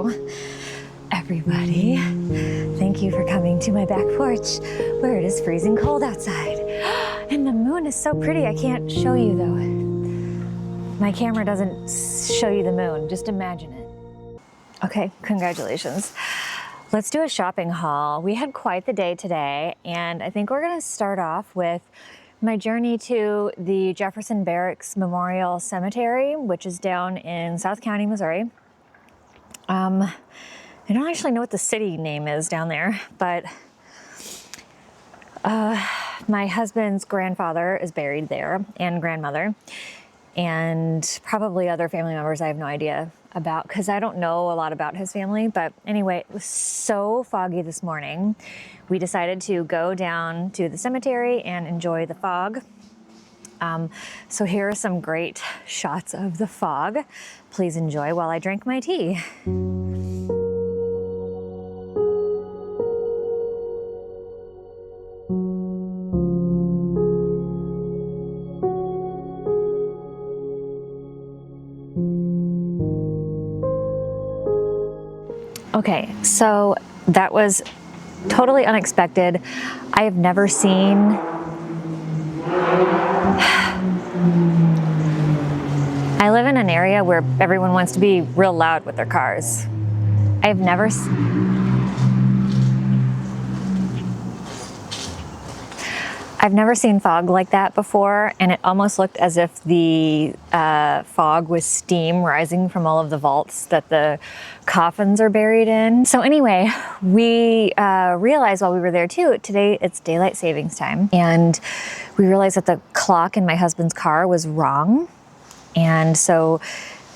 Hello, everybody. Thank you for coming to my back porch where it is freezing cold outside. And the moon is so pretty. I can't show you though. My camera doesn't show you the moon. Just imagine it. Okay, congratulations. Let's do a shopping haul. We had quite the day today, and I think we're gonna start off with my journey to the Jefferson Barracks Memorial Cemetery, which is down in South County, Missouri. I don't actually know what the city name is down there, but my husband's grandfather is buried there, and grandmother, and probably other family members I have no idea about because I don't know a lot about his family. But anyway, it was so foggy this morning. We decided to go down to the cemetery and enjoy the fog. So here are some great shots of the fog. Please enjoy while I drink my tea. Okay, so that was totally unexpected. I have never seen I live in an area where everyone wants to be real loud with their cars. I've never seen fog like that before, and it almost looked as if the fog was steam rising from all of the vaults that the coffins are buried in. So anyway, we realized while we were there too, today it's daylight savings time, and we realized that the clock in my husband's car was wrong. And so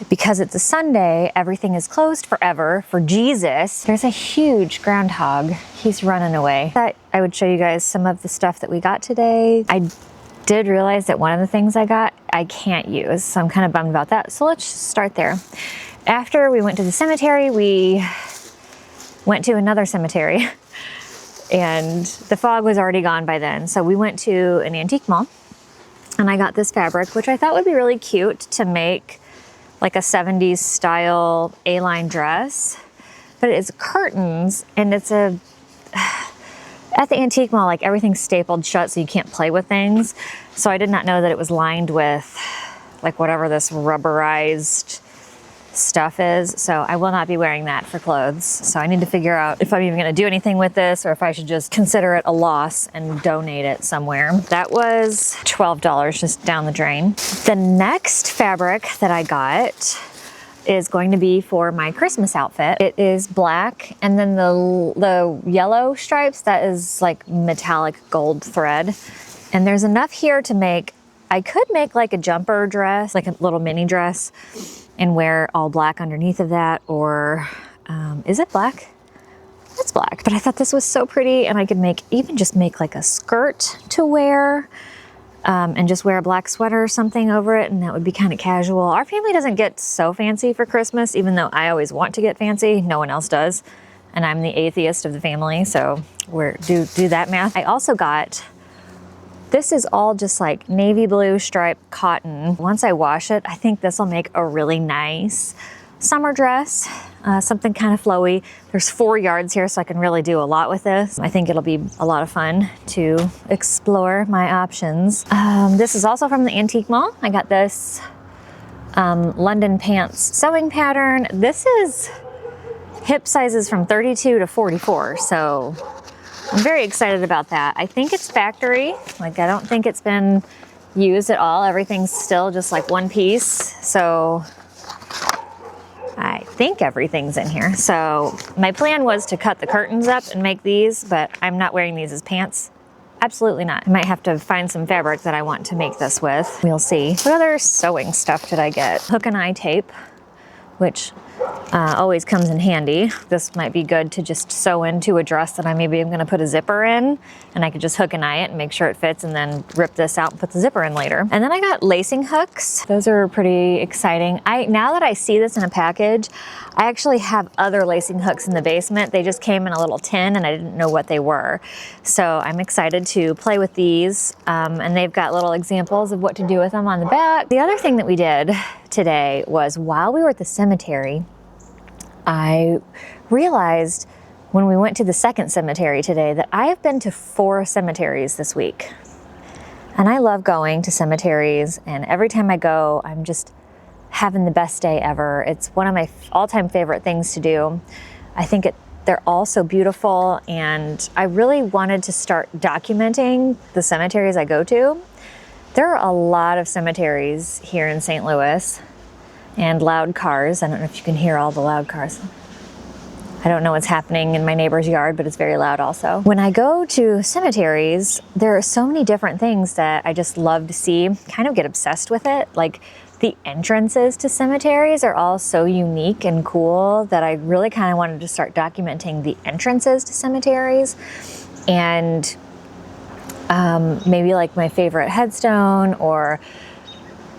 because it's a Sunday, everything is closed forever for Jesus. There's a huge groundhog. He's running away. I thought I would show you guys some of the stuff that we got today. I did realize that one of the things I got, I can't use, so I'm kind of bummed about that. So let's start there. After we went to the cemetery, we went to another cemetery, and the fog was already gone by then. So we went to an antique mall, and I got this fabric, which I thought would be really cute to make like a 70s style A-line dress, but it's curtains, and it's at the antique mall, like everything's stapled shut so you can't play with things. So I did not know that it was lined with like whatever this rubberized stuff is. So I will not be wearing that for clothes. So I need to figure out if I'm even gonna do anything with this or if I should just consider it a loss and donate it somewhere. That was $12 just down the drain. The next fabric that I got is going to be for my Christmas outfit. It is black, and then the yellow stripes, that is like metallic gold thread. And there's enough here to make, I could make like a jumper dress, like a little mini dress, and wear all black underneath of that, or is it black? It's black, but I thought this was so pretty, and I could even just make like a skirt to wear, and just wear a black sweater or something over it, and that would be kind of casual. Our family doesn't get so fancy for Christmas, even though I always want to get fancy. No one else does, and I'm the atheist of the family, so do that math. I also got, this is all just like navy blue striped cotton. Once I wash it, I think this will make a really nice summer dress, something kind of flowy. There's 4 yards here, so I can really do a lot with this. I think it'll be a lot of fun to explore my options. This is also from the antique mall. I got this London pants sewing pattern. This is hip sizes from 32 to 44, so I'm very excited about that. I think it's factory. Like, I don't think it's been used at all. Everything's still just like one piece. So I think everything's in here. So my plan was to cut the curtains up and make these, but I'm not wearing these as pants. Absolutely not. I might have to find some fabric that I want to make this with. We'll see. What other sewing stuff did I get? Hook and eye tape, which always comes in handy. This might be good to just sew into a dress that I'm gonna put a zipper in, and I could just hook and eye it and make sure it fits, and then rip this out and put the zipper in later. And then I got lacing hooks. Those are pretty exciting. Now that I see this in a package, I actually have other lacing hooks in the basement. They just came in a little tin and I didn't know what they were. So I'm excited to play with these, and they've got little examples of what to do with them on the back. The other thing that we did today was, while we were at the cemetery, I realized when we went to the second cemetery today that I have been to 4 cemeteries this week. And I love going to cemeteries, and every time I go, I'm just having the best day ever. It's one of my all-time favorite things to do. I think they're all so beautiful, and I really wanted to start documenting the cemeteries I go to. There are a lot of cemeteries here in St. Louis, and loud cars. I don't know if you can hear all the loud cars. I don't know what's happening in my neighbor's yard, but it's very loud also. When I go to cemeteries, there are so many different things that I just love to see, kind of get obsessed with it. Like the entrances to cemeteries are all so unique and cool that I really kind of wanted to start documenting the entrances to cemeteries, and maybe like my favorite headstone, or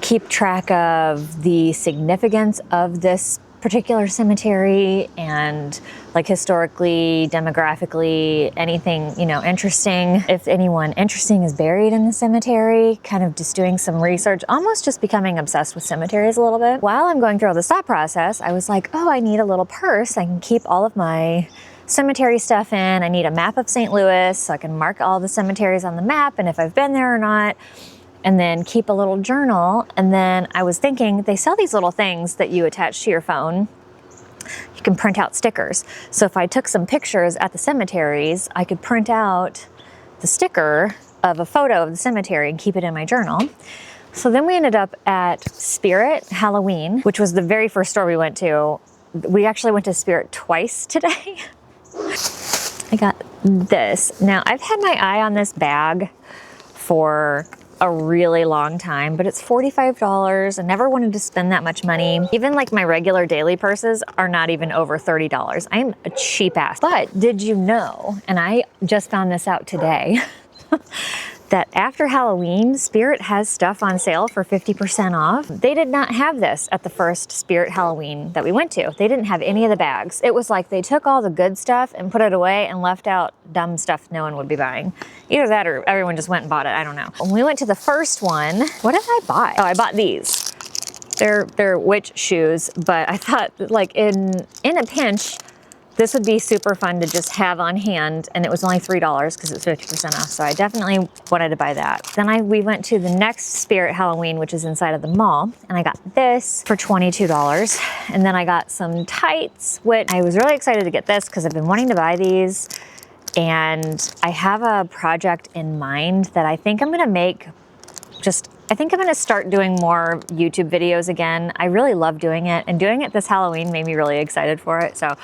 keep track of the significance of this particular cemetery, and like historically, demographically, anything, you know, interesting. If anyone interesting is buried in the cemetery, kind of just doing some research, almost just becoming obsessed with cemeteries a little bit. While I'm going through all this thought process, I was like, oh, I need a little purse. I can keep all of my cemetery stuff in. I need a map of St. Louis so I can mark all the cemeteries on the map and if I've been there or not, and then keep a little journal. And then I was thinking, they sell these little things that you attach to your phone. You can print out stickers. So if I took some pictures at the cemeteries, I could print out the sticker of a photo of the cemetery and keep it in my journal. So then we ended up at Spirit Halloween, which was the very first store we went to. We actually went to Spirit twice today. I got this. Now, I've had my eye on this bag for a really long time, but it's $45. I never wanted to spend that much money. Even like my regular daily purses are not even over $30. I'm a cheap ass. But did you know, and I just found this out today, that after Halloween, Spirit has stuff on sale for 50% off. They did not have this at the first Spirit Halloween that we went to. They didn't have any of the bags. It was like they took all the good stuff and put it away and left out dumb stuff no one would be buying. Either that or everyone just went and bought it, I don't know. When we went to the first one, what did I buy? Oh, I bought these. They're witch shoes, but I thought like in a pinch, this would be super fun to just have on hand, and it was only $3 because it's 50% off, so I definitely wanted to buy that. Then we went to the next Spirit Halloween, which is inside of the mall, and I got this for $22. And then I got some tights, which I was really excited to get this because I've been wanting to buy these, and I have a project in mind that I think I'm gonna make. I think I'm gonna start doing more YouTube videos again. I really love doing it, and doing it this Halloween made me really excited for it, so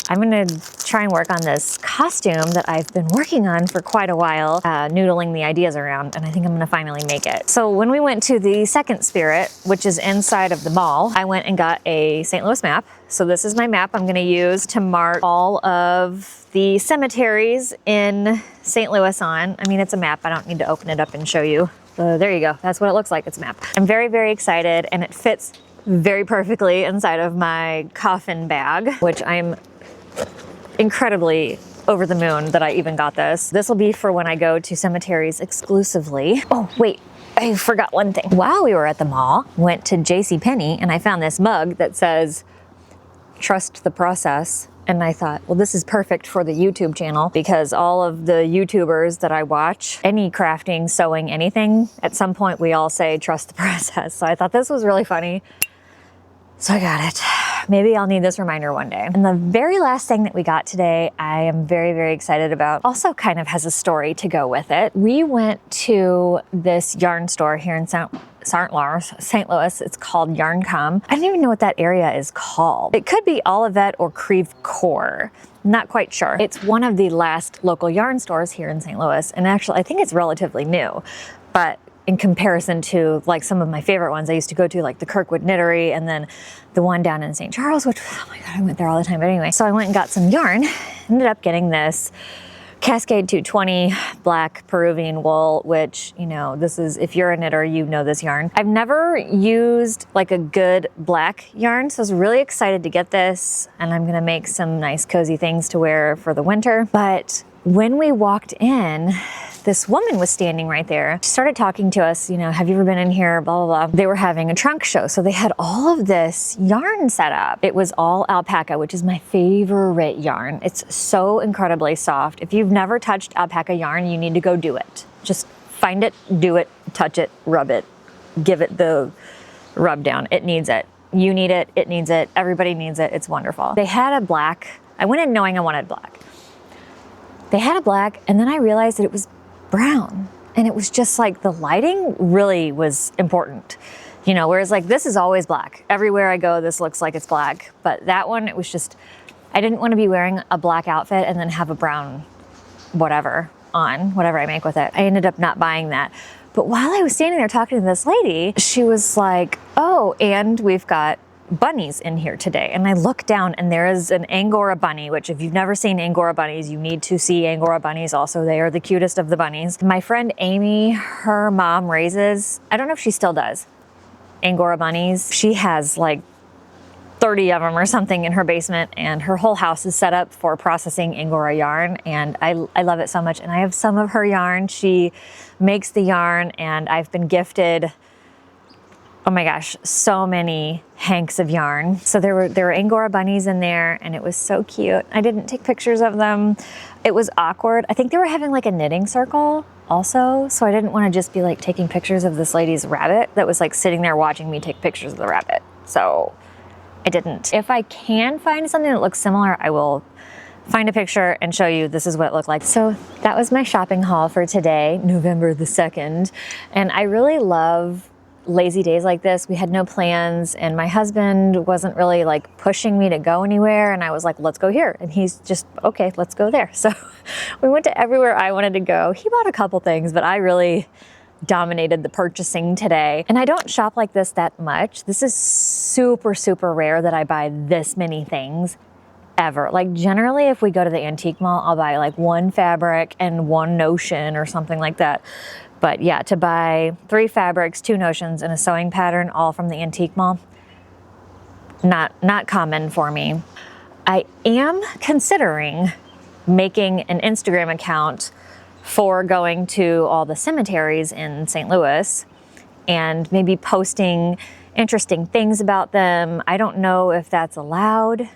I'm gonna try and work on this costume that I've been working on for quite a while, noodling the ideas around, and I think I'm gonna finally make it. So when we went to the second Spirit, which is inside of the mall, I went and got a St. Louis map. So this is my map I'm gonna use to mark all of the cemeteries in St. Louis on. I mean, it's a map, I don't need to open it up and show you. There you go, that's what it looks like, it's a map. I'm very, very excited, and it fits very perfectly inside of my coffin bag, which I'm incredibly over the moon that I even got this. This will be for when I go to cemeteries exclusively. Oh, wait, I forgot one thing. While we were at the mall, went to JCPenney, and I found this mug that says, "Trust the process." And I thought, well, this is perfect for the YouTube channel because all of the YouTubers that I watch, any crafting, sewing, anything, at some point we all say, trust the process. So I thought this was really funny. So I got it. Maybe I'll need this reminder one day. And the very last thing that we got today, I am very, very excited about. Also kind of has a story to go with it. We went to this yarn store here in St. Louis. It's called Yarn.com. I don't even know what that area is called. It could be Olivet or Creve Coeur. Not quite sure. It's one of the last local yarn stores here in St. Louis. And actually, I think it's relatively new, but in comparison to like some of my favorite ones I used to go to, like the Kirkwood Knittery, and then the one down in St. Charles, which, oh my God, I went there all the time. But anyway, so I went and got some yarn, ended up getting this Cascade 220 black Peruvian wool, which, you know, this is, if you're a knitter, you know this yarn. I've never used like a good black yarn, so I was really excited to get this, and I'm gonna make some nice cozy things to wear for the winter. But when we walked in, this woman was standing right there. She started talking to us, you know, have you ever been in here, blah, blah, blah. They were having a trunk show. So they had all of this yarn set up. It was all alpaca, which is my favorite yarn. It's so incredibly soft. If you've never touched alpaca yarn, you need to go do it. Just find it, do it, touch it, rub it, give it the rub down. It needs it. You need it. It needs it. Everybody needs it. It's wonderful. They had a black. I went in knowing I wanted black. They had a black, and then I realized that it was brown. And it was just like the lighting really was important. You know, whereas like this is always black. Everywhere I go, this looks like it's black. But that one, it was just, I didn't want to be wearing a black outfit and then have a brown whatever on, whatever I make with it. I ended up not buying that. But while I was standing there talking to this lady, she was like, oh, and we've got bunnies in here today. And I looked down and there is an Angora bunny, which if you've never seen Angora bunnies, you need to see Angora bunnies also. They are the cutest of the bunnies. My friend Amy, her mom raises, I don't know if she still does, Angora bunnies. She has like 30 of them or something in her basement, and her whole house is set up for processing Angora yarn, and I love it so much. And I have some of her yarn. She makes the yarn, and I've been gifted, oh my gosh, so many hanks of yarn. So there were Angora bunnies in there, and it was so cute. I didn't take pictures of them. It was awkward. I think they were having like a knitting circle also, so I didn't want to just be like taking pictures of this lady's rabbit that was like sitting there watching me take pictures of the rabbit. So I didn't. If I can find something that looks similar, I will find a picture and show you this is what it looked like. So that was my shopping haul for today, November the 2nd. And I really love lazy days like this. We had no plans, and my husband wasn't really like pushing me to go anywhere. And I was like, let's go here. And he's just, okay, let's go there. So we went to everywhere I wanted to go. He bought a couple things, but I really dominated the purchasing today. And I don't shop like this that much. This is super, super rare that I buy this many things ever. Like generally, if we go to the antique mall, I'll buy like one fabric and one notion or something like that. But yeah, to buy 3 fabrics, 2 notions, and a sewing pattern, all from the antique mall, not common for me. I am considering making an Instagram account for going to all the cemeteries in St. Louis and maybe posting interesting things about them. I don't know if that's allowed.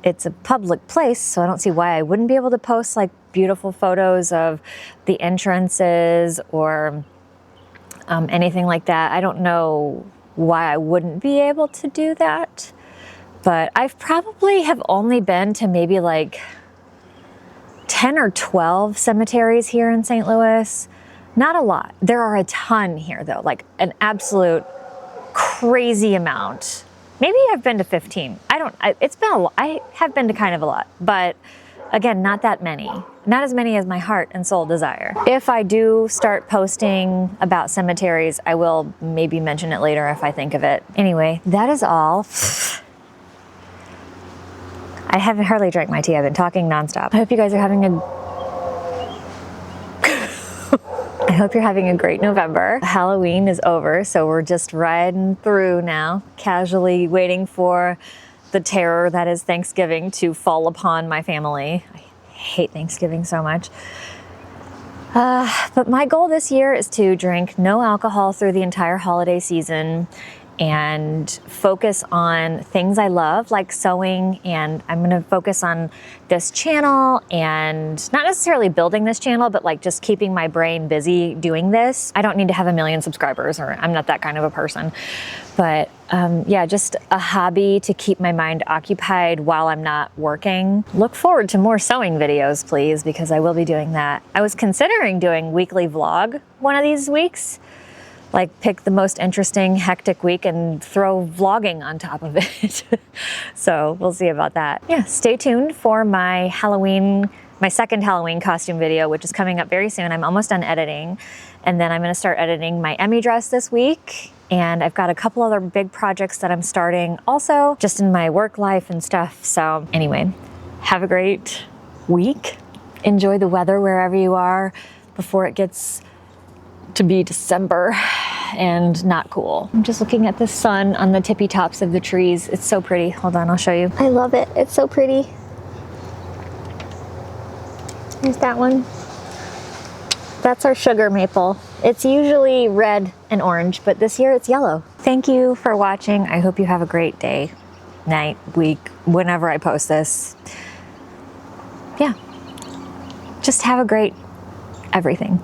It's a public place, so I don't see why I wouldn't be able to post like beautiful photos of the entrances or anything like that. I don't know why I wouldn't be able to do that, but I've probably have only been to maybe like 10 or 12 cemeteries here in St. Louis. Not a lot. There are a ton here though, like an absolute crazy amount. Maybe I've been to 15. It's been a lot. I have been to kind of a lot, but again, not that many. Not as many as my heart and soul desire. If I do start posting about cemeteries, I will maybe mention it later if I think of it. Anyway, that is all. I haven't hardly drank my tea. I've been talking nonstop. I hope you guys are having I hope you're having a great November. Halloween is over, so we're just riding through now, casually waiting for the terror that is Thanksgiving to fall upon my family. I hate Thanksgiving so much. But my goal this year is to drink no alcohol through the entire holiday season and focus on things I love, like sewing. And I'm gonna focus on this channel and not necessarily building this channel, but like just keeping my brain busy doing this. I don't need to have 1 million subscribers, or I'm not that kind of a person. But yeah, just a hobby to keep my mind occupied while I'm not working. Look forward to more sewing videos, please, because I will be doing that. I was considering doing weekly vlog one of these weeks. Like pick the most interesting, hectic week and throw vlogging on top of it. So we'll see about that. Yeah, stay tuned for my second Halloween costume video, which is coming up very soon. I'm almost done editing. And then I'm gonna start editing my Emmy dress this week. And I've got a couple other big projects that I'm starting also, just in my work life and stuff. So anyway, have a great week. Enjoy the weather wherever you are before it gets to be December and not cool. I'm just looking at the sun on the tippy tops of the trees. It's so pretty. Hold on, I'll show you. I love it. It's so pretty. There's that one. That's our sugar maple. It's usually red and orange, but this year it's yellow. Thank you for watching. I hope you have a great day, night, week, whenever I post this. Yeah. Just have a great everything.